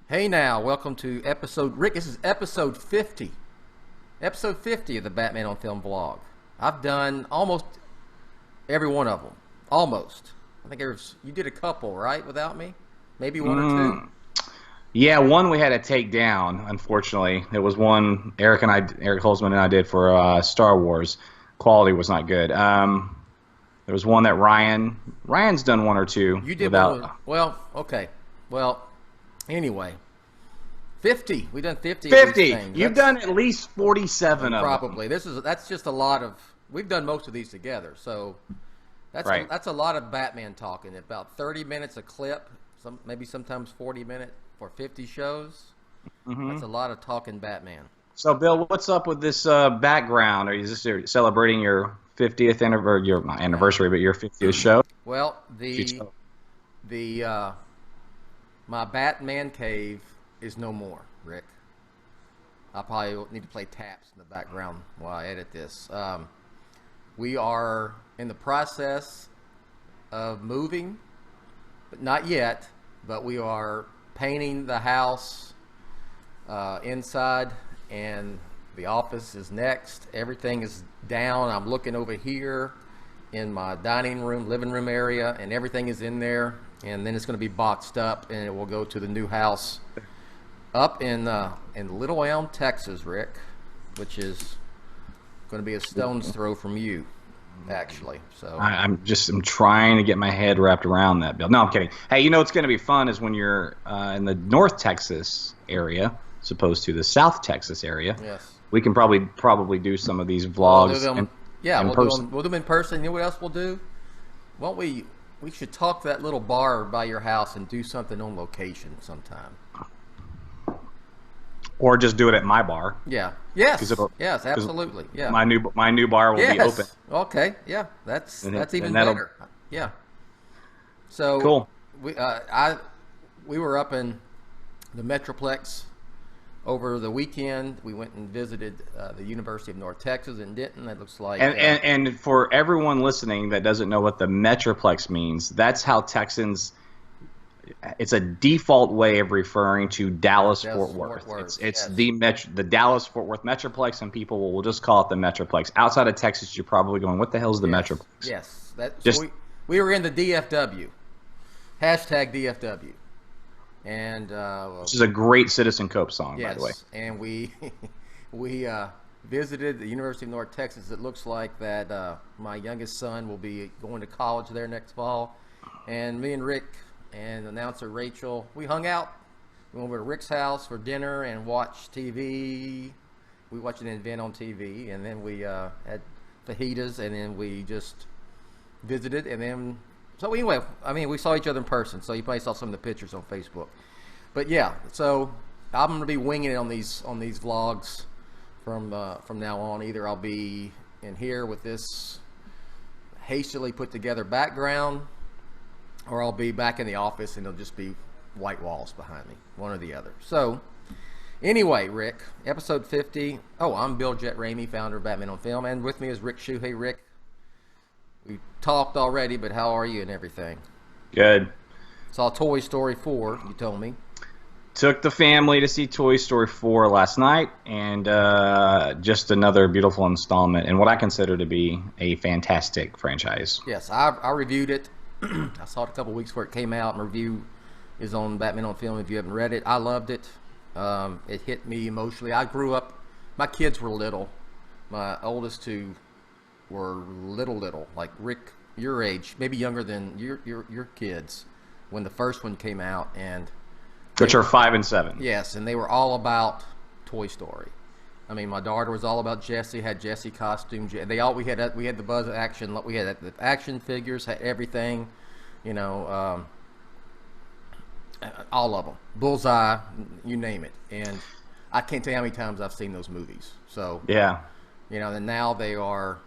Hey now, welcome to Rick, this is episode 50. Episode 50 of the Batman on Film vlog. I've done almost every one of them. Almost. I think you did a couple, right, without me? Maybe one or two? Yeah, one we had to take down, unfortunately. It was one Eric Holzman and I did for Star Wars. Quality was not good. There was one that Ryan's done one or two. You did one. Well, okay. Well, anyway, 50. We've done 50. 50. You've done at least 47 of them. Probably. That's just a lot of. We've done most of these together, so that's a lot of Batman talking. About 30 minutes a clip. Maybe sometimes 40 minutes for 50 shows. Mm-hmm. That's a lot of talking Batman. So, Bill, what's up with this background? Are you just celebrating your 50th anniversary? Your not anniversary, but your 50th show? Well, my Batman cave is no more, Rick. I probably need to play taps in the background while I edit this. We are in the process of moving, but not yet. But we are painting the house inside, and the office is next. Everything is down. I'm looking over here in my dining room, living room area, and everything is in there. And then it's going to be boxed up, and it will go to the new house up in Little Elm, Texas, Rick, which is going to be a stone's throw from you, actually. So I'm trying to get my head wrapped around that, Bill. No, I'm kidding. Hey, you know what's going to be fun is when you're in the North Texas area, as opposed to the South Texas area. Yes. We can probably do some of these vlogs. We'll do them in person. You know what else we'll do? Won't we? We should talk to that little bar by your house and do something on location sometime. Or just do it at my bar. Yeah. Yes. Yes. Absolutely. Yeah. My new bar will be open. Okay. Yeah. That's even better. Yeah. So cool. We were up in the Metroplex over the weekend. We went and visited the University of North Texas in Denton. It looks like. And for everyone listening that doesn't know what the Metroplex means, that's how Texans. It's a default way of referring to Dallas-Fort Worth. It's the Dallas-Fort Worth Metroplex, and people will just call it the Metroplex. Outside of Texas, you're probably going, "What the hell is the Metroplex?" Yes, we were in the DFW. Hashtag DFW. And which is a great Citizen Cope song, by the way. And we visited the University of North Texas. It looks like that my youngest son will be going to college there next fall. And me and Rick and announcer Rachel, we hung out. We went over to Rick's house for dinner and watched TV. We watched an event on TV, and then we had fajitas, and then we just visited, and then. So anyway, I mean, we saw each other in person, so you probably saw some of the pictures on Facebook. But yeah, so I'm going to be winging it on these vlogs from now on. Either I'll be in here with this hastily put together background, or I'll be back in the office and it'll just be white walls behind me, one or the other. So anyway, Rick, episode 50. Oh, I'm Bill Jett Ramey, founder of Batman on Film, and with me is Rick Shew. Hey, Rick. We talked already, but how are you and everything? Good. Saw Toy Story 4, you told me. Took the family to see Toy Story 4 last night, and just another beautiful installment in what I consider to be a fantastic franchise. Yes, I reviewed it. I saw it a couple weeks before it came out, and review is on Batman on Film if you haven't read it. I loved it. It hit me emotionally. I grew up, my kids were little. My oldest two were little, like Rick, your age, maybe younger than your kids, when the first one came out, and which are 5 and 7. Yes, and they were all about Toy Story. I mean, my daughter was all about Jessie, had Jessie costume. We had the Buzz action, we had the action figures, had everything, all of them, Bullseye, you name it, and I can't tell you how many times I've seen those movies. So yeah, and now they are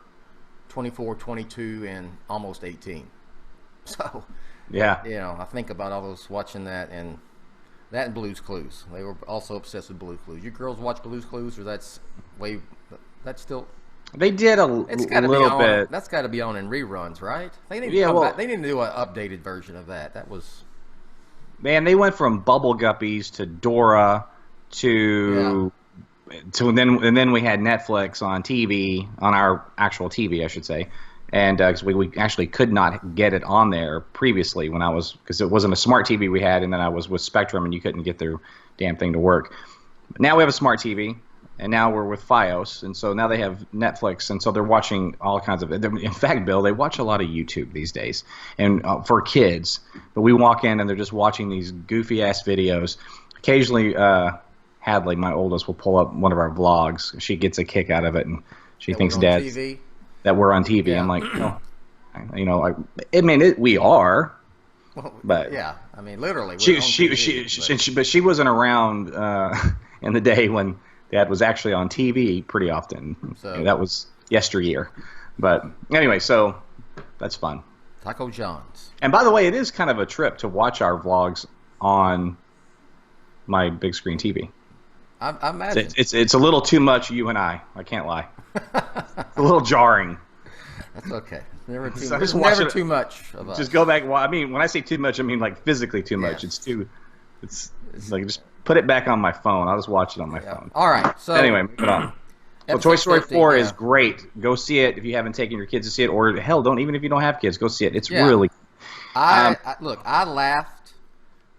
24, 22, and almost 18. So, yeah, I think about all those watching that and Blue's Clues. They were also obsessed with Blue's Clues. You girls watch Blue's Clues, or that's still? They did a little bit. That's got to be on in reruns, right? They need to do an updated version of that. That was Man, they went from Bubble Guppies to Dora to and then we had Netflix on TV, on our actual TV, I should say, and because we actually could not get it on there previously because it wasn't a smart TV we had, and then I was with Spectrum, and you couldn't get the damn thing to work. But now we have a smart TV, and now we're with FiOS, and so now they have Netflix, and so they're watching all kinds of. In fact, Bill, they watch a lot of YouTube these days, and for kids. But we walk in, and they're just watching these goofy ass videos. Occasionally, Hadley, my oldest, will pull up one of our vlogs. She gets a kick out of it, and she thinks that we're on TV. Yeah. I'm like, oh, we are. Well, but yeah, I mean, literally. But she wasn't around in the day when Dad was actually on TV pretty often. So that was yesteryear. But anyway, so that's fun. Taco John's. And by the way, it is kind of a trip to watch our vlogs on my big screen TV. I imagine. It's a little too much you and I can't lie. It's a little jarring. That's okay. Never too much of us. Just go back. Well, I mean, when I say too much, I mean like physically too much. It's like just put it back on my phone. I'll just watch it on my phone. All right. So anyway, moving on. Well, Toy Story 4 is great. Go see it if you haven't taken your kids to see it, or hell, even if you don't have kids, go see it. It's really. Look, I laughed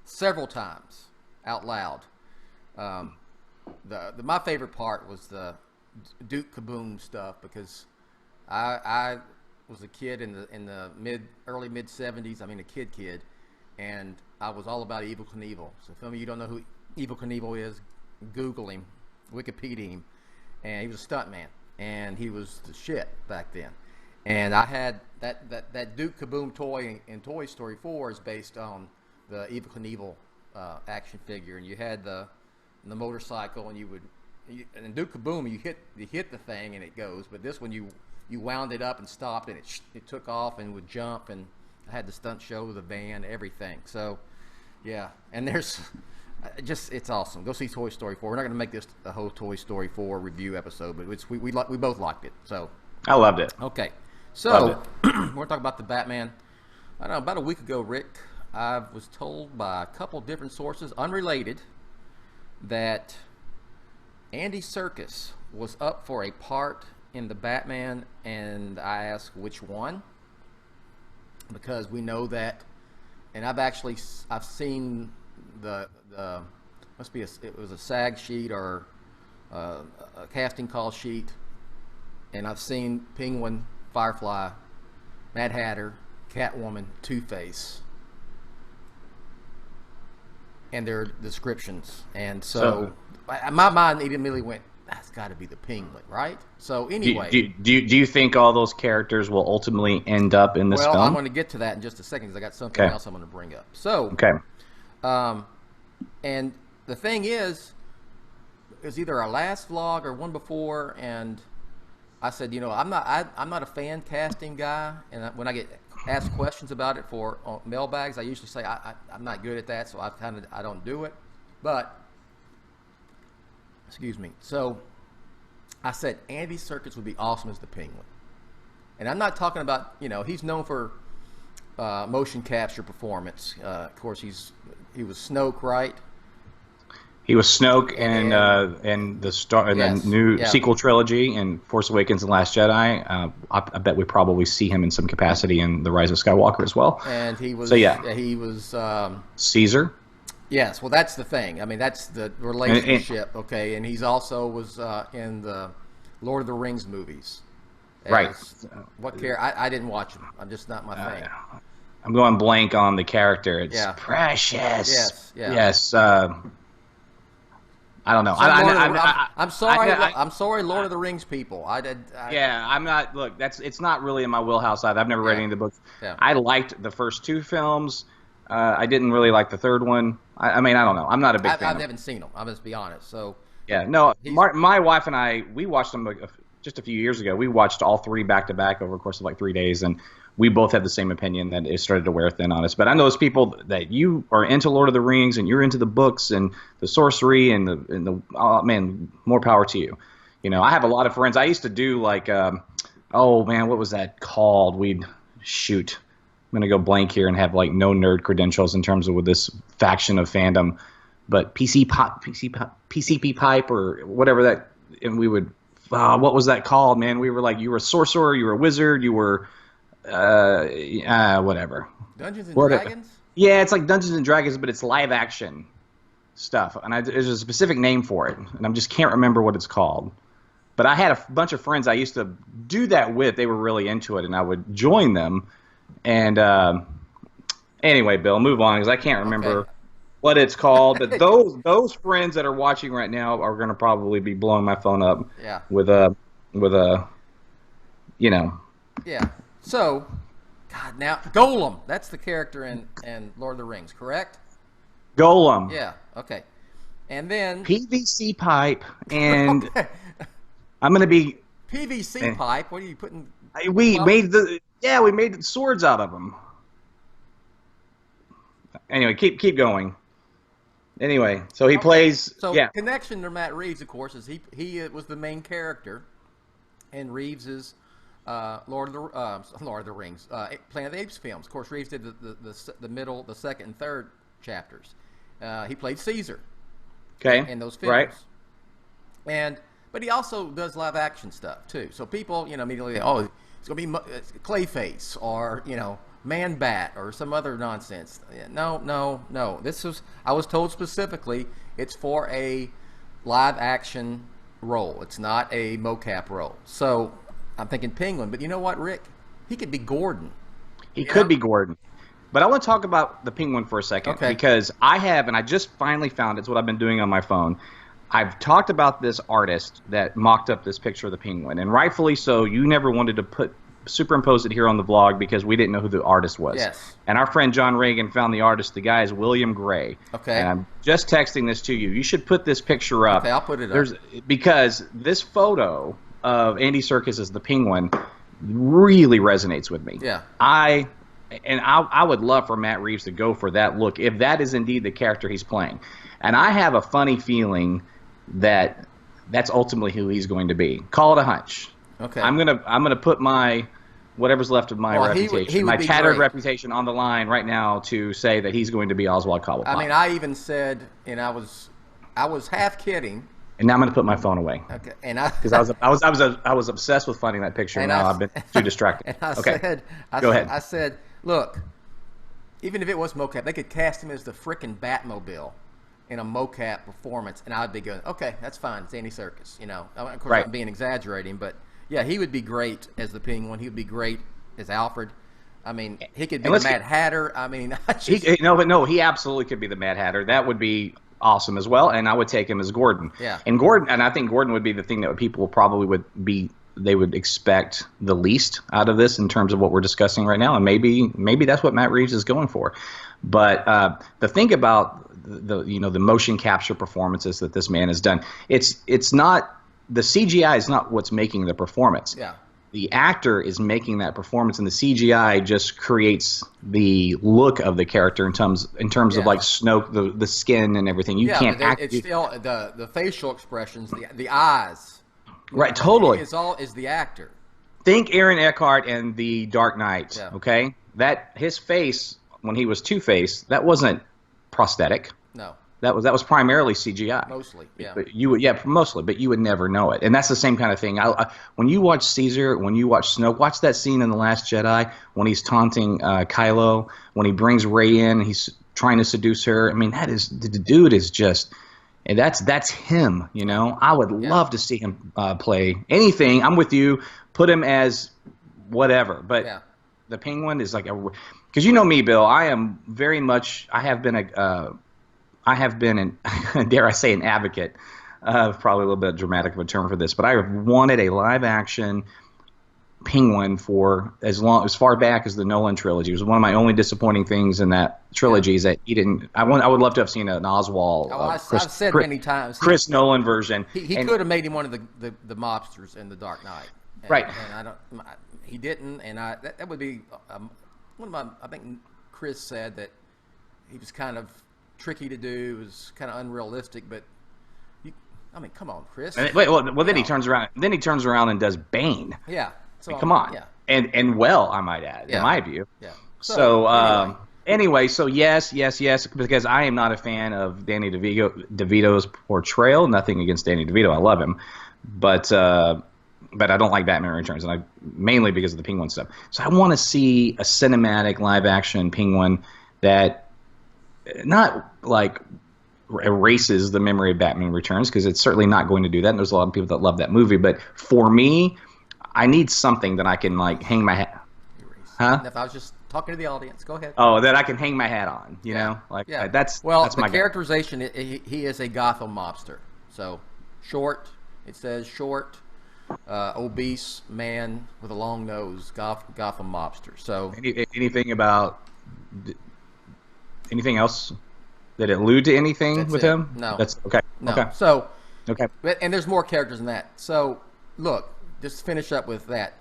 several times out loud. My favorite part was the Duke Kaboom stuff, because I was a kid in the early mid 70s. I mean, a kid, and I was all about Evel Knievel. So if some of you don't know who Evel Knievel is, Google him, Wikipedia him, and he was a stuntman, and he was the shit back then. And I had that Duke Kaboom toy in Toy Story 4 is based on the Evel Knievel action figure, and you had the motorcycle, and and Duke Kaboom, you hit the thing and it goes, but this one you wound it up and stopped, and it took off and would jump, and I had the stunt show, the van, everything. So yeah, and there's it's awesome. Go see Toy Story 4. We're not going to make this a whole Toy Story 4 review episode, but we both liked it. So I loved it. Okay, so we're going to talk about the Batman. I don't know, about a week ago, Rick, I was told by a couple different sources, unrelated, that Andy Serkis was up for a part in the Batman, and I asked which one, because we know that, and I've seen the it was a SAG sheet or a casting call sheet, and I've seen Penguin, Firefly, Mad Hatter, Catwoman, Two-Face, and their descriptions, and so my mind immediately went, that's got to be the Penguin, right? So anyway, do you think all those characters will ultimately end up in this film? Well, I'm going to get to that in just a second, because I got something else I'm going to bring up. So and the thing is, it was either our last vlog or one before, and I said, I'm not a fan casting guy, and when I get asked questions about it for mailbags, I usually say I'm not good at that, so I don't do it. But excuse me. So I said Andy Serkis would be awesome as the Penguin, and I'm not talking about he's known for motion capture performance. Of course, he was Snoke, right? He was Snoke and the new sequel trilogy and Force Awakens and Last Jedi. I bet we probably see him in some capacity in The Rise of Skywalker as well. And he was he was Caesar. Yes, well, that's the thing. I mean, that's the relationship. Okay, and he's also was in the Lord of the Rings movies. Right. What character? I didn't watch them. I'm just not my thing. I'm going blank on the character. It's Precious. Yes. I don't know. I'm sorry. I'm sorry, Lord of the Rings people. I'm not. Look, it's not really in my wheelhouse either. I've never read any of the books. Yeah. I liked the first two films. I didn't really like the third one. I mean, I don't know. I'm not a big fan. I haven't seen them. I'm just be honest. So yeah, no. My wife and I, we watched them just a few years ago. We watched all three back to back over the course of like 3 days, and we both had the same opinion that it started to wear thin on us. But I know those people that you are into Lord of the Rings and you're into the books and the sorcery and the oh man, more power to you. I have a lot of friends. I used to do like, what was that called? We'd shoot. going to go blank here and have like no nerd credentials in terms of with this faction of fandom, but PCP pipe or whatever that, and we would, what was that called, man? We were like, you were a sorcerer, you were a wizard, you were, whatever. Dungeons and Dragons? Yeah, it's like Dungeons and Dragons, but it's live action stuff, and there's a specific name for it, and I just can't remember what it's called. But I had a bunch of friends I used to do that with. They were really into it, and I would join them. And anyway, Bill, move on because I can't remember what it's called. But those friends that are watching right now are going to probably be blowing my phone up. Yeah. With a, you know. Yeah. So, God, now Golem. That's the character in Lord of the Rings, correct? Golem. Yeah. Okay. And then PVC pipe and. I'm gonna be PVC pipe. What are you putting? We made the swords out of them. Anyway, keep going. Anyway, so he plays. So connection to Matt Reeves, of course, is he was the main character in Reeves's Lord of the Rings, Planet of the Apes films. Of course, Reeves did the middle, the second and third chapters. He played Caesar. Okay. In those films. Right. But he also does live action stuff too. So people, immediately, it's going to be Clayface or Man Bat or some other nonsense. No. I was told specifically it's for a live action role. It's not a mocap role. So I'm thinking Penguin. But you know what, Rick? He could be Gordon. He could be Gordon. But I want to talk about the Penguin for a second because I just finally found it's what I've been doing on my phone. I've talked about this artist that mocked up this picture of the Penguin, and rightfully so. You never wanted to superimpose it here on the vlog because we didn't know who the artist was. Yes. And our friend John Reagan found the artist. The guy is William Gray. Okay. And I'm just texting this to you. You should put this picture up. Okay, I'll put it up. Because this photo of Andy Serkis as the Penguin really resonates with me. Yeah. I would love for Matt Reeves to go for that look if that is indeed the character he's playing. And I have a funny feeling that's ultimately who he's going to be. Call it a hunch. Okay. I'm gonna put my whatever's left of my reputation, my tattered reputation, on the line right now to say that he's going to be Oswald Cobblepot. I mean, I even said, and I was half kidding. And now I'm gonna put my phone away. Okay. And because I was obsessed with finding that picture. And now I've been too distracted. And I said, go ahead. I said, look, even if it was mocap, they could cast him as the frickin' Batmobile in a mocap performance, and I'd be going, okay, that's fine. It's Andy Serkis, Of course, I'm being exaggerating, but yeah, he would be great as the Penguin. He would be great as Alfred. I mean, he could be the Mad Hatter. I mean, he absolutely could be the Mad Hatter. That would be awesome as well, and I would take him as Gordon. Yeah. And I think Gordon would be the thing that people probably they would expect the least out of this in terms of what we're discussing right now, and maybe that's what Matt Reeves is going for. But the thing about the motion capture performances that this man has done, it's not the CGI is not what's making the performance. Yeah. The actor is making that performance, and the CGI just creates the look of the character in terms of like Snoke, the skin and everything. You can't act. It's still the facial expressions, the eyes. Right, totally. Is the actor. Think Aaron Eckhart and The Dark Knight. Yeah. Okay, that his face when he was Two-Face, that wasn't prosthetic. No. That was primarily CGI. Mostly, yeah. But mostly, but you would never know it. And that's the same kind of thing. When you watch Caesar, when you watch Snoke, watch that scene in The Last Jedi when he's taunting Kylo, when he brings Rey in, he's trying to seduce her. I mean, the dude is just, and that's him, I would love to see him play anything. I'm with you. Put him as whatever. But the Penguin is like because you know me, Bill, I am very much, I have been dare I say, an advocate, probably a little bit dramatic of a term for this, but I have wanted a live-action Penguin for as far back as the Nolan trilogy. It was one of my only disappointing things in that trilogy is that he didn't. I would love to have seen an Oswald. I've said many times, Chris Nolan version. He could have made him one of the mobsters in The Dark Knight. Right. And he didn't, and that would be one of my. I think Chris said that he was kind of tricky to do. It was kind of unrealistic, but come on, Chris. Then he turns around. Then he turns around and does Bane. Yeah. So come on. Yeah. And I might add, in my view. Yeah. Anyway, so yes, because I am not a fan of Danny DeVito's portrayal. Nothing against Danny DeVito, I love him, but I don't like Batman Returns, and mainly because of the Penguin stuff. So I want to see a cinematic live action Penguin that not like erases the memory of Batman Returns, because it's certainly not going to do that. And there's a lot of people that love that movie, but for me, I need something that I can like hang my hat. Huh? If I was just talking to the audience, go ahead. Oh, that I can hang my hat on, you know, like that's the my characterization. He is a Gotham mobster. So short. It says short, obese man with a long nose, Gotham mobster. So anything else that allude to anything with him? No, that's okay. No. Okay. So and there's more characters than that. So look, just to finish up with that.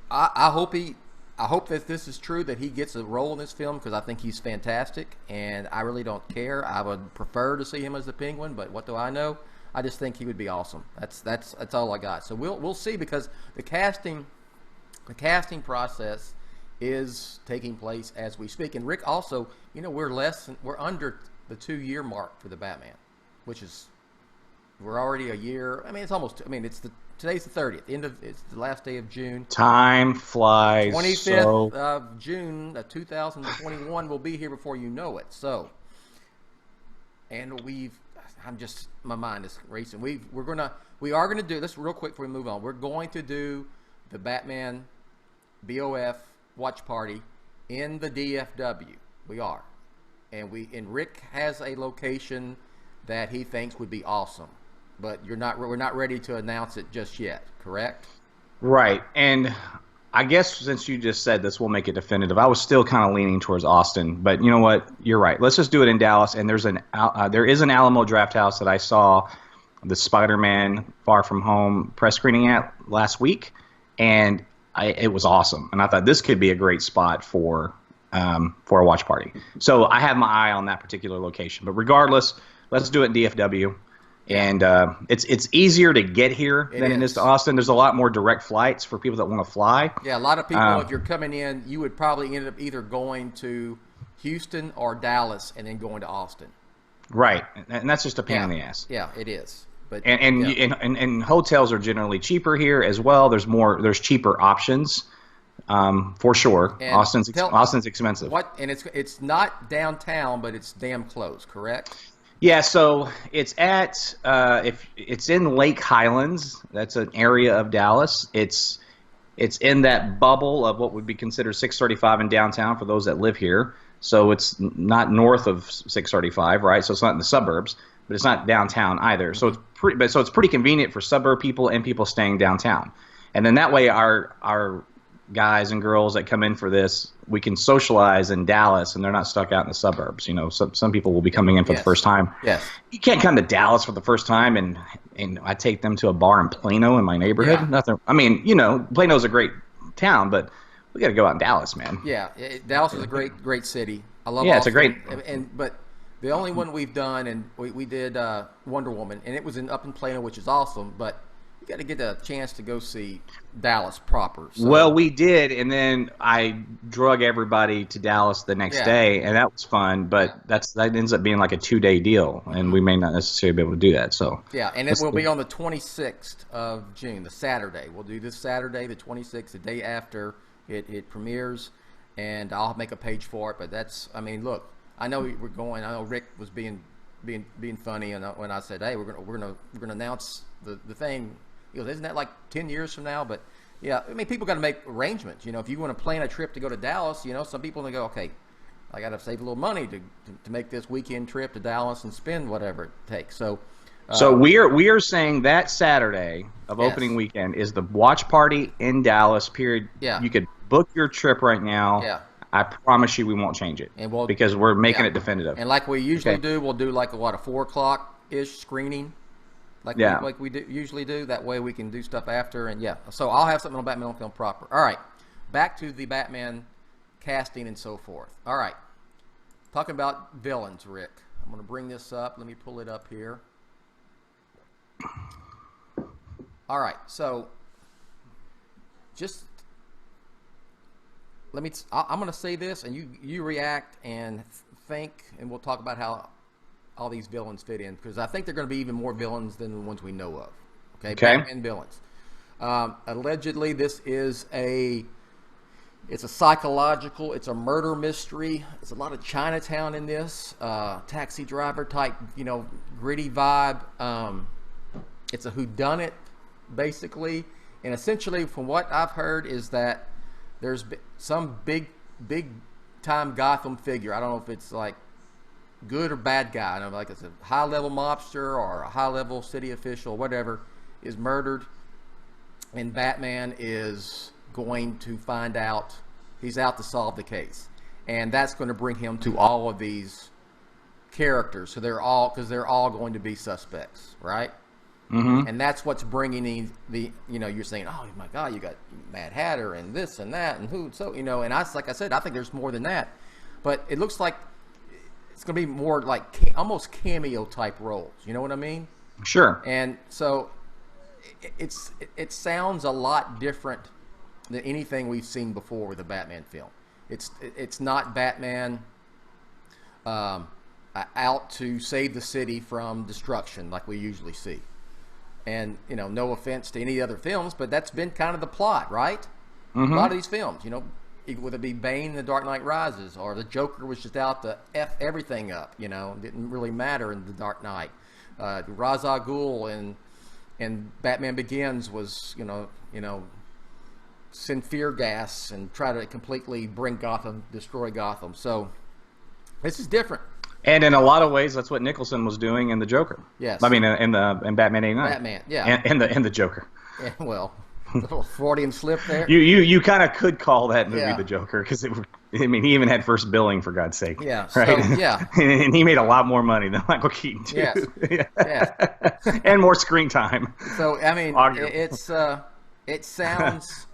I hope that this is true, that he gets a role in this film, because I think he's fantastic, and I really don't care. I would prefer to see him as the Penguin, but what do I know? I just think he would be awesome. That's all I got. So we'll see, because the casting process is taking place as we speak. And Rick, also, we're under the 2-year mark for the Batman, which is we're already a year. I mean, it's almost. I mean, today's the 30th. It's the last day of June. Time flies. 25th of June, 2021 will be here before you know it. So, and my mind is racing. We are gonna do this real quick before we move on. We're going to do the Batman BOF watch party in the DFW. We are, and Rick has a location that he thinks would be awesome. But we're not ready to announce it just yet, correct? Right. And I guess since you just said this, we'll make it definitive. I was still kind of leaning towards Austin, but you know what? You're right. Let's just do it in Dallas. And there is an Alamo Drafthouse that I saw the Spider-Man Far From Home press screening at last week, and it was awesome. And I thought this could be a great spot for a watch party. So I have my eye on that particular location. But regardless, let's do it in DFW. And it's easier to get here than it is to Austin. There's a lot more direct flights for people that want to fly. Yeah, a lot of people, if you're coming in, you would probably end up either going to Houston or Dallas and then going to Austin. Right, and that's just a pain in the ass. Yeah, it is. But and hotels are generally cheaper here as well. There's cheaper options, for sure. And Austin's expensive. And it's not downtown, but it's damn close, correct? Yeah, so it's if it's in Lake Highlands. That's an area of Dallas. It's in that bubble of what would be considered 635 in downtown for those that live here. So it's not north of 635, right? So it's not in the suburbs, but it's not downtown either. So it's pretty convenient for suburb people and people staying downtown. And then that way our guys and girls that come in for this, we can socialize in Dallas, and they're not stuck out in the suburbs. You know, some people will be coming in for the first time. Yes. You can't come to Dallas for the first time, and I take them to a bar in Plano in my neighborhood. Yeah. Nothing. I mean, Plano's a great town, but we got to go out in Dallas, man. Yeah, Dallas is a great city. I love. Yeah, Austin. It's a great. But the only one we've done, and we did Wonder Woman, and it was up in Plano, which is awesome, but you got to get a chance to go see Dallas proper. So. Well, we did, and then I drug everybody to Dallas the next day, and that was fun. But that ends up being like a 2-day deal, and we may not necessarily be able to do that. So yeah, and it will be on the 26th of June, the Saturday. We'll do this Saturday, the 26th, the day after it premieres, and I'll make a page for it. But look, I know we're going. I know Rick was being funny, and when I said, "Hey, we're gonna announce the thing." He goes, "Isn't that like 10 years from now?" But yeah, I mean, people got to make arrangements. If you want to plan a trip to go to Dallas, some people they go, "Okay, I got to save a little money to make this weekend trip to Dallas and spend whatever it takes." So we are saying that Saturday of opening weekend is the watch party in Dallas. Period. Yeah. You could book your trip right now. Yeah. I promise you we won't change it, because we're making it definitive. And like we usually do, we'll do like a 4:00-ish screening. Like we usually do. That way we can do stuff after. And so I'll have something on Batman on Film proper. All right, back to the Batman casting and so forth. All right, talking about villains, Rick. I'm going to bring this up. Let me pull it up here. All right, so just I'm going to say this, and you react and think, and we'll talk about how all these villains fit in, because I think they're going to be even more villains than the ones we know of. Okay. Batman villains. Allegedly, this is it's a psychological, it's a murder mystery. There's a lot of Chinatown in this, taxi driver type, gritty vibe. It's a whodunit, basically. And essentially, from what I've heard, is that there's some big time Gotham figure. I don't know if it's like good or bad guy. I don't know, like it's a high level mobster or a high level city official, whatever, is murdered, and Batman is going to find out. He's out to solve the case, and that's going to bring him to all of these characters. So they're all going to be suspects, right? Mm-hmm. And that's what's bringing you're saying, oh my God, you got Mad Hatter and this and that and who, so, and like I said, I think there's more than that, but it looks like it's going to be more like almost cameo type roles. You know what I mean? Sure. And so it sounds a lot different than anything we've seen before with a Batman film. It's not Batman out to save the city from destruction like we usually see. And, no offense to any other films, but that's been kind of the plot, right? Mm-hmm. A lot of these films, whether it be Bane in The Dark Knight Rises, or the Joker was just out to F everything up, didn't really matter in The Dark Knight. Ra's al Ghul and Batman Begins was, send fear gas and try to completely destroy Gotham. So this is different. And in a lot of ways, that's what Nicholson was doing in the Joker. Yes. I mean, in Batman '89. Batman, yeah. And the Joker. Yeah, well, a little Freudian slip there. You kind of could call that movie Yeah. The Joker, because he even had first billing, for God's sake. Yeah. Right. So, yeah. And he made a lot more money than Michael Keaton too. Yes. Yes. And more screen time. So I mean, Arguably. it sounds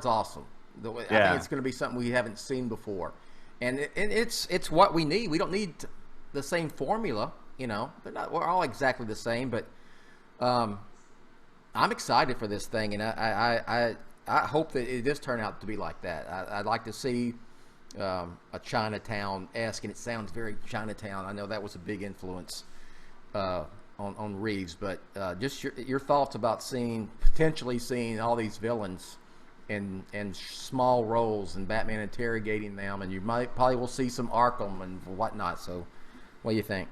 awesome. I think it's going to be something we haven't seen before, and it's what we need. We don't need the same formula. We're all exactly the same, but I'm excited for this thing, and I hope that it does turn out to be like that. I'd like to see a Chinatown-esque, and it sounds very Chinatown. I know that was a big influence on Reeves, but just your thoughts about potentially seeing all these villains in small roles, and Batman interrogating them, and you probably will see some Arkham and whatnot. So, what do you think?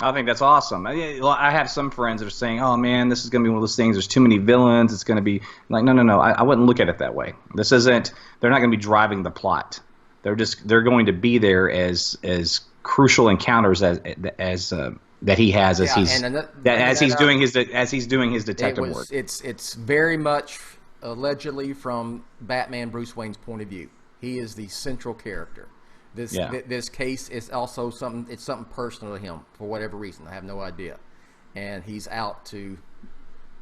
I think that's awesome. I have some friends that are saying, "Oh man, this is going to be one of those things. There's too many villains. It's going to be like, no. I wouldn't look at it that way. This isn't. They're not going to be driving the plot. They're going to be there as crucial encounters as that he has as he's doing his detective work. It's very much allegedly from Batman Bruce Wayne's point of view. He is the central character. This case is also something personal to him for whatever reason. I have no idea, and he's out to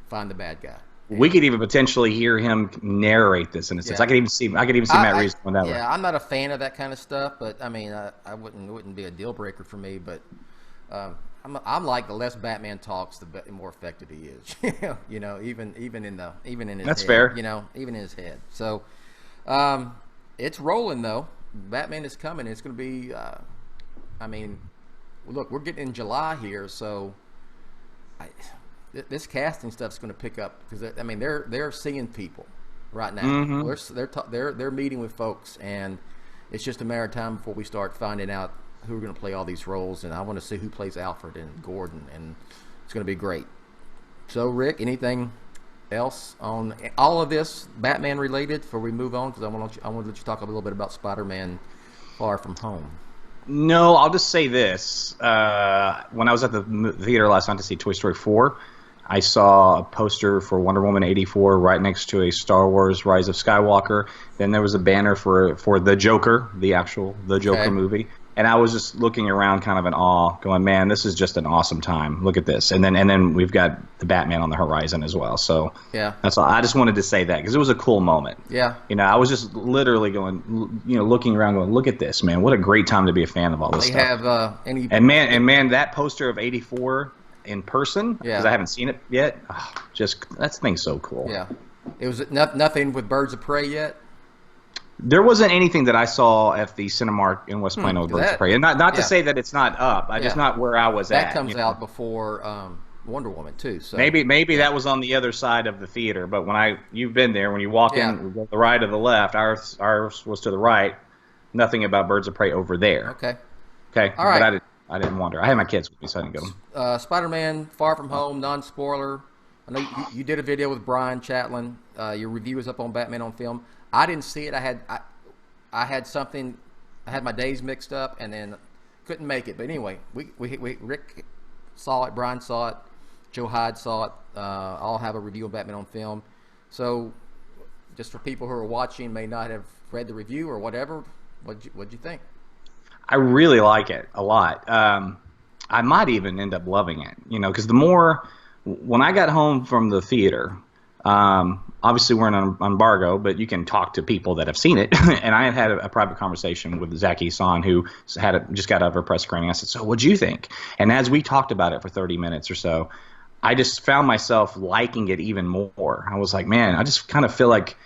find the bad guy. We could even potentially hear him narrate this in a sense. I could even see Matt Reeves going that way. Yeah, I'm not a fan of that kind of stuff, but I mean, I wouldn't be a deal breaker for me. But I'm like, the less Batman talks, the more effective he is. Even in his That's head. fair. Even in his head. So, it's rolling though. Batman is coming. It's going to be. Look, we're getting in July here, so this casting stuff's going to pick up, because they're seeing people right now. Mm-hmm. They're meeting with folks, and it's just a matter of time before we start finding out who are going to play all these roles. And I want to see who plays Alfred and Gordon, and it's going to be great. So, Rick, anything else on all of this Batman related before we move on? Because I want to let you talk a little bit about Spider-Man Far From Home. No, I'll just say this. When I was at the theater last night to see Toy Story 4, I saw a poster for Wonder Woman 84 right next to a Star Wars Rise of Skywalker. Then there was a banner for The Joker, the Joker movie. And I was just looking around kind of in awe, going, man, this is just an awesome time. Look at this. And then we've got the Batman on the horizon as well. So that's all. I just wanted to say that because it was a cool moment. Yeah. I was just literally going, looking around going, look at this, man. What a great time to be a fan of all this stuff. And man, that poster of 84 in person, because I haven't seen it yet, that thing's so cool. Yeah. It was nothing with Birds of Prey yet? There wasn't anything that I saw at the Cinemark in West Plano with Birds of Prey. And not to say that it's not up. I just not where I was at. That comes out before Wonder Woman too. So maybe that was on the other side of the theater. But you've been there, when you walk in, go to the right or the left. Ours was to the right. Nothing about Birds of Prey over there. Okay. All right. But I didn't wander. I had my kids with me, so I didn't go. Spider-Man: Far From Home, non-spoiler. I know you did a video with Brian Chatlin. Your review is up on Batman on Film. I didn't see it. I had my days mixed up and then couldn't make it. But anyway, Rick saw it, Brian saw it, Joe Hyde saw it. I'll have a review of Batman on Film. So just for people who are watching may not have read the review or whatever, what'd you think? I really like it a lot. I might even end up loving it, because when I got home from the theater, obviously we're in an embargo, but you can talk to people that have seen it. And I had a private conversation with Zach Eson, who just got out of a press screening. I said, so what'd you think? And as we talked about it for 30 minutes or so, I just found myself liking it even more. I was like, man, I just kind of feel like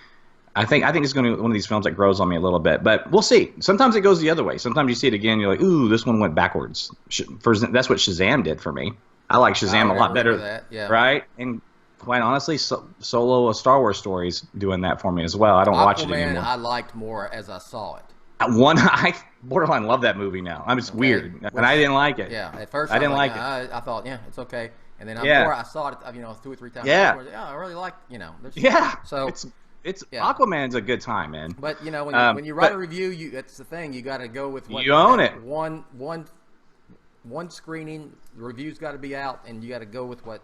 I think it's going to be one of these films that grows on me a little bit. But we'll see. Sometimes it goes the other way. Sometimes you see it again, you're like, ooh, this one went backwards. That's what Shazam did for me. I like Shazam a lot better, right? And quite honestly, Solo, a Star Wars story's doing that for me as well. I don't watch it anymore. I liked more as I saw it. I borderline love that movie now. It's weird, and I didn't like it. Yeah, at first I didn't like it. I thought, it's okay. And then before I saw it, 2 or 3 times. I really like, So it's Aquaman's a good time, man. But when you write a review, that's the thing. You got to go with what you own it. One screening, the review's got to be out, and you got to go with what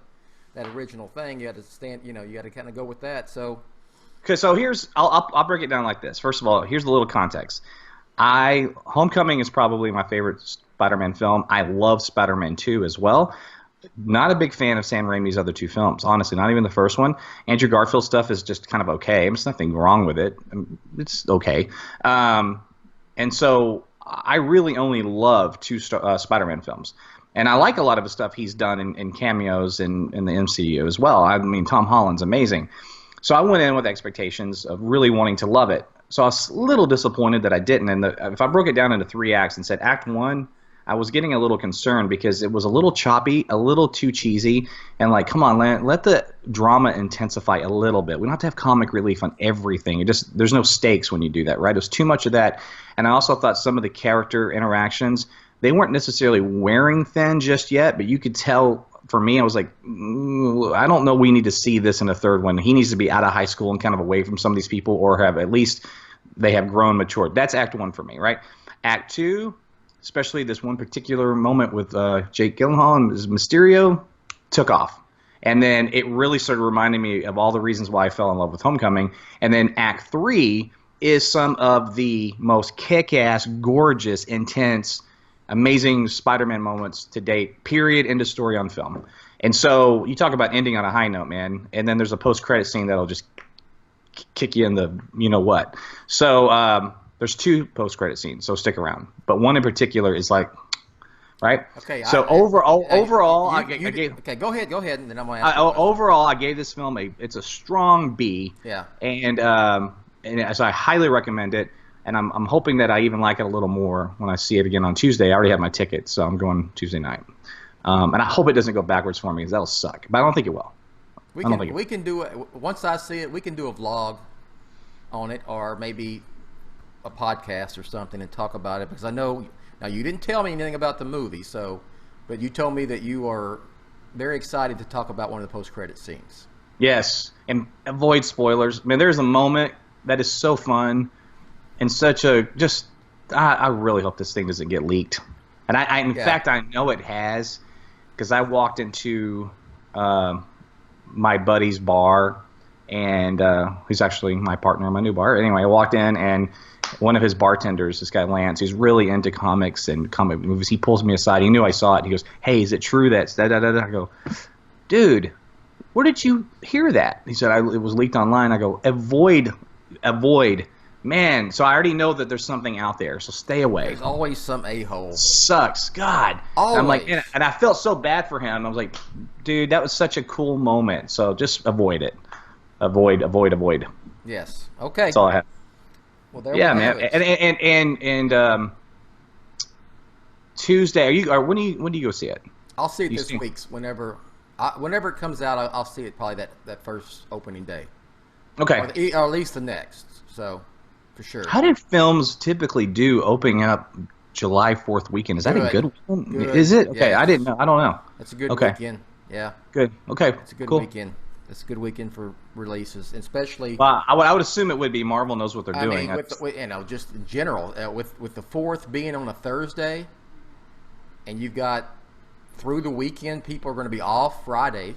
that original thing. You got to stand. You got to kind of go with that. So, here's I'll break it down like this. First of all, here's a little context. Homecoming is probably my favorite Spider-Man film. I love Spider-Man 2 as well. Not a big fan of Sam Raimi's other 2 films, honestly, not even the first one. Andrew Garfield stuff is just kind of okay. There's nothing wrong with it. It's okay. And so I really only love 2 Spider-Man films. And I like a lot of the stuff he's done in cameos in the MCU as well. I mean, Tom Holland's amazing. So I went in with expectations of really wanting to love it. So I was a little disappointed that I didn't. And if I broke it down into 3 acts and said Act 1, I was getting a little concerned because it was a little choppy, a little too cheesy, and like, come on, let the drama intensify a little bit. We don't have to have comic relief on everything. There's no stakes when you do that, right? It was too much of that. And I also thought some of the character interactions, they weren't necessarily wearing thin just yet, but you could tell. For me, I was like, I don't know, we need to see this in a third one. He needs to be out of high school and kind of away from some of these people, or have at least they have grown, matured. That's Act 1 for me, right? Act 2, especially this one particular moment with Jake Gyllenhaal and Mysterio, took off. And then it really started reminding me of all the reasons why I fell in love with Homecoming. And then Act 3 is some of the most kick-ass, gorgeous, intense, amazing Spider-Man moments to date, period, end of story on film. And so you talk about ending on a high note, man, and then there's a post-credit scene that'll just kick you in the you-know-what. So there's 2 post-credit scenes, so stick around. But one in particular is like, right? Okay. So overall, I gave. Okay, go ahead, and then I'm going to ask overall, I gave this film it's a strong B. Yeah. And so I highly recommend it. And I'm hoping that I even like it a little more when I see it again on Tuesday. I already have my ticket, so I'm going Tuesday night. And I hope it doesn't go backwards for me, because that'll suck. But I don't think it will. We can do it. Once I see it, we can do a vlog on it, or maybe a podcast or something, and talk about it. Because I know, now you didn't tell me anything about the movie, but you told me that you are very excited to talk about one of the post-credit scenes. Yes, and avoid spoilers. I mean, there's a moment that is so fun. And I really hope this thing doesn't get leaked. And in fact, I know it has, because I walked into my buddy's bar, and who's actually my partner in my new bar. Anyway, I walked in, and one of his bartenders, this guy Lance, who's really into comics and comic movies, he pulls me aside. He knew I saw it. He goes, "Hey, is it true that's da-da-da-da?" I go, "Dude, where did you hear that?" He said, "It was leaked online." I go, avoid. Man, so I already know that there's something out there, so stay away. There's always some a-hole. Sucks. God. Always. I'm like, and I felt so bad for him. I was like, dude, that was such a cool moment. So just avoid it. Avoid. Yes. Okay. That's all I have. Well, there Yeah, we man. have it. And Tuesday, when do you go see it? I'll see it this week. Whenever it comes out, I'll see it probably that first opening day. Okay. Or at least the next. So, for sure. How did films typically do opening up July 4th weekend? Is that a good one? Good. Is it? Okay, Yes. I didn't know. I don't know. It's a good weekend. Yeah. Good. Okay. It's a good cool. weekend. It's a good weekend for releases, especially. Well, I would assume it would be. Marvel knows what they're doing. I mean, just in general, with the 4th being on a Thursday, and you've got through the weekend, people are going to be off Friday.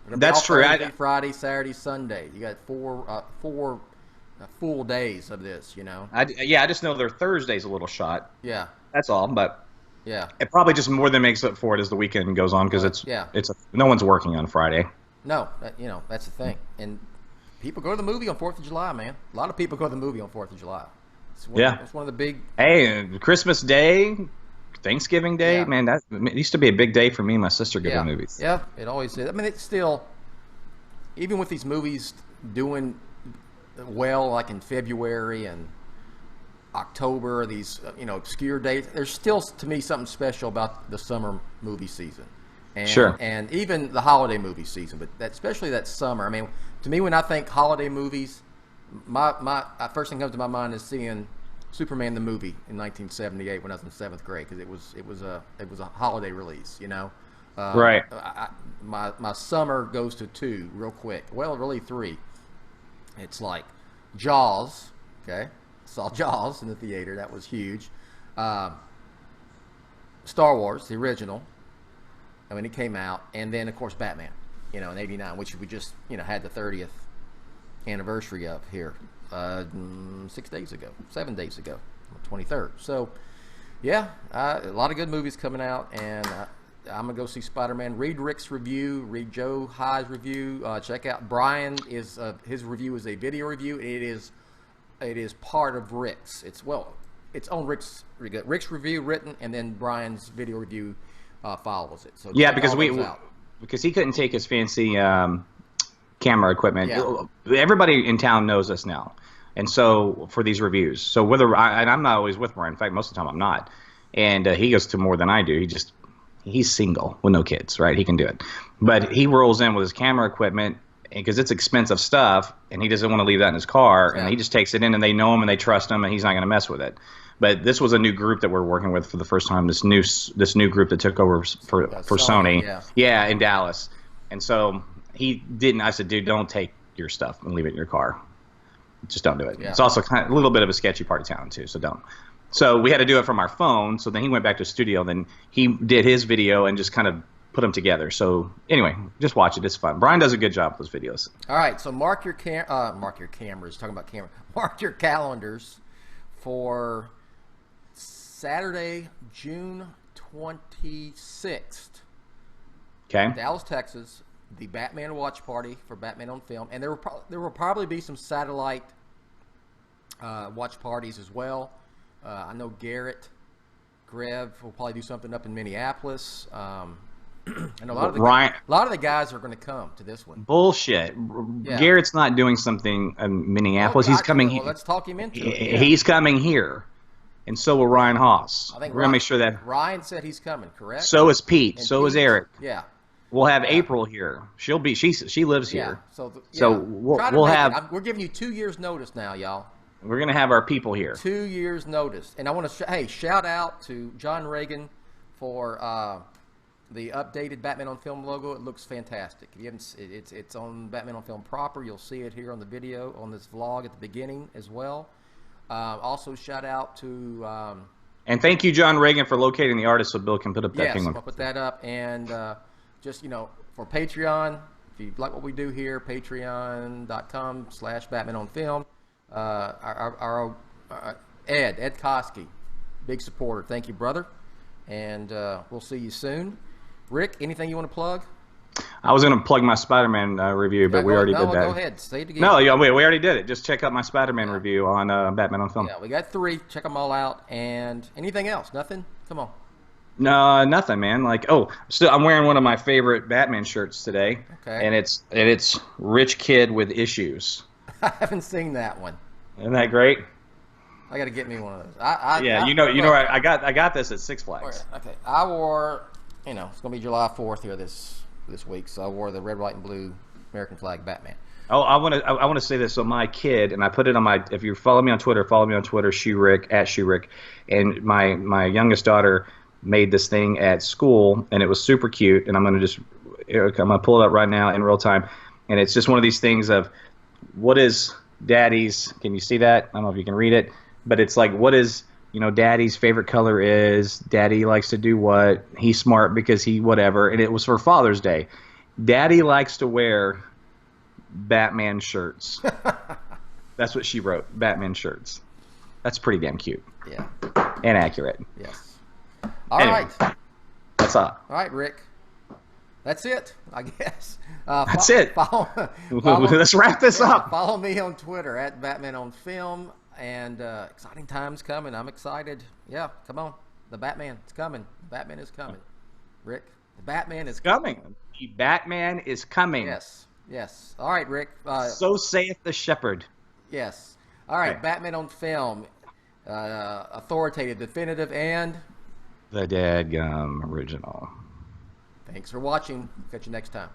That's true. Thursday, Friday, Saturday, Sunday. You got four full days of this. I just know their Thursday's a little shot. Yeah. That's all, but. Yeah. It probably just more than makes up for it as the weekend goes on because no one's working on Friday. No, that's the thing. And people go to the movie on 4th of July, man. A lot of people go to the movie on 4th of July. It's one of the big. Hey, Christmas Day, Thanksgiving Day, man, it used to be a big day for me and my sister go to movies. Yeah, it always is. I mean, it's still, even with these movies doing well, like in February and October, these obscure dates, there's still to me something special about the summer movie season, and even the holiday movie season, but especially that summer. I mean, to me, when I think holiday movies, my first thing comes to my mind is seeing Superman the movie in 1978 when I was in 7th grade, because it was a holiday release, Right. My summer goes to 2 real quick. Well, really 3. It's like Jaws. Okay. Saw Jaws in the theater. That was huge. Star Wars, the original. I mean, it came out. And then, of course, Batman, in 89, which we just, had the 30th anniversary of here 7 days ago, 23rd. So, yeah, a lot of good movies coming out. And I'm going to go see Spider-Man. Read Rick's review. Read Joe High's review. Check out Brian. His review is a video review. It is part of Rick's. It's on Rick's review written, and then Brian's video review follows it. So because he couldn't take his fancy camera equipment. Yeah. Everybody in town knows us now, and so for these reviews. So I'm not always with Brian. In fact, most of the time I'm not, and he goes to more than I do. He's single with no kids, right? He can do it, but he rolls in with his camera equipment. Because it's expensive stuff, and he doesn't want to leave that in his car, and he just takes it in, and they know him and they trust him, and he's not going to mess with it. But this was a new group that we're working with for the first time. This new group that took over for Sony, in Dallas, and so he didn't. I said, dude, don't take your stuff and leave it in your car. Just don't do it. Yeah. It's also kind of a little bit of a sketchy part of town too, so don't. So we had to do it from our phone. So then he went back to the studio. Then he did his video and just kind of put them together. So anyway, just watch it. It's fun. Brian does a good job with those videos. All right, so mark your cameras. Talking about camera. Mark your calendars for Saturday, June 26th. Okay. Dallas, Texas. The Batman watch party for Batman on Film, and there will probably be some satellite watch parties as well. I know Garrett Grev will probably do something up in Minneapolis. And a lot of the guys are going to come to this one. Bullshit. Yeah. Garrett's not doing something in Minneapolis. He's coming here. Well, let's talk him into it. Yeah. He's coming here, and so will Ryan Haas. We're going to make sure that Ryan said he's coming. Correct. So is Pete. And so is Eric. Yeah. We'll have April here. She lives here. So we'll have. We're giving you 2 years notice now, y'all. We're going to have our people here. 2 years notice, and I want to shout out to John Reagan for. The updated Batman on Film logo, it looks fantastic. If you haven't, it's on Batman on Film proper. You'll see it here on the video, on this vlog at the beginning as well. Also, shout out to... and thank you, John Reagan, for locating the artist so Bill can put up that thing. Yes, I'll put that up. And just, for Patreon, if you like what we do here, patreon.com/Batman on Film. Our Ed Koski, big supporter. Thank you, brother. And we'll see you soon. Rick, anything you want to plug? I was going to plug my Spider-Man review, but we already did that. Go ahead. Say it again. No, we already did it. Just check out my Spider-Man review on Batman on Film. Yeah, we got 3. Check them all out. And anything else? Nothing? Come on. No, nothing, man. I'm wearing one of my favorite Batman shirts today. Okay. And it's Rich Kid with Issues. I haven't seen that one. Isn't that great? I got to get me one of those. I got this at Six Flags. Okay, I wore, it's gonna be July 4th here this week, so I wore the red, white, and blue American flag Batman. Oh, I want to say this. So my kid, and I put it on my. If you follow me on Twitter, ShewRick @ShewRick, and my youngest daughter made this thing at school, and it was super cute. And I'm gonna pull it up right now in real time, and it's just one of these things of what is Daddy's. Can you see that? I don't know if you can read it, but it's like what is Daddy's favorite color is. Daddy likes to do what? He's smart because he whatever, and it was for Father's Day. Daddy likes to wear Batman shirts. That's what she wrote. Batman shirts. That's pretty damn cute. Yeah. And accurate. Yes. All right. That's all. All right, Rick. That's it, I guess. That's it. Let's wrap this up. Follow me on Twitter @BatmanOnFilm. And exciting times coming. I'm excited. Yeah, come on. The Batman is coming. The Batman is coming. Rick, the Batman is coming. The Batman is coming. Yes. All right, Rick. So saith the shepherd. Yes. All right, Okay. Batman on Film. Authoritative, definitive, and The dadgum original. thanks for watching. Catch you next time.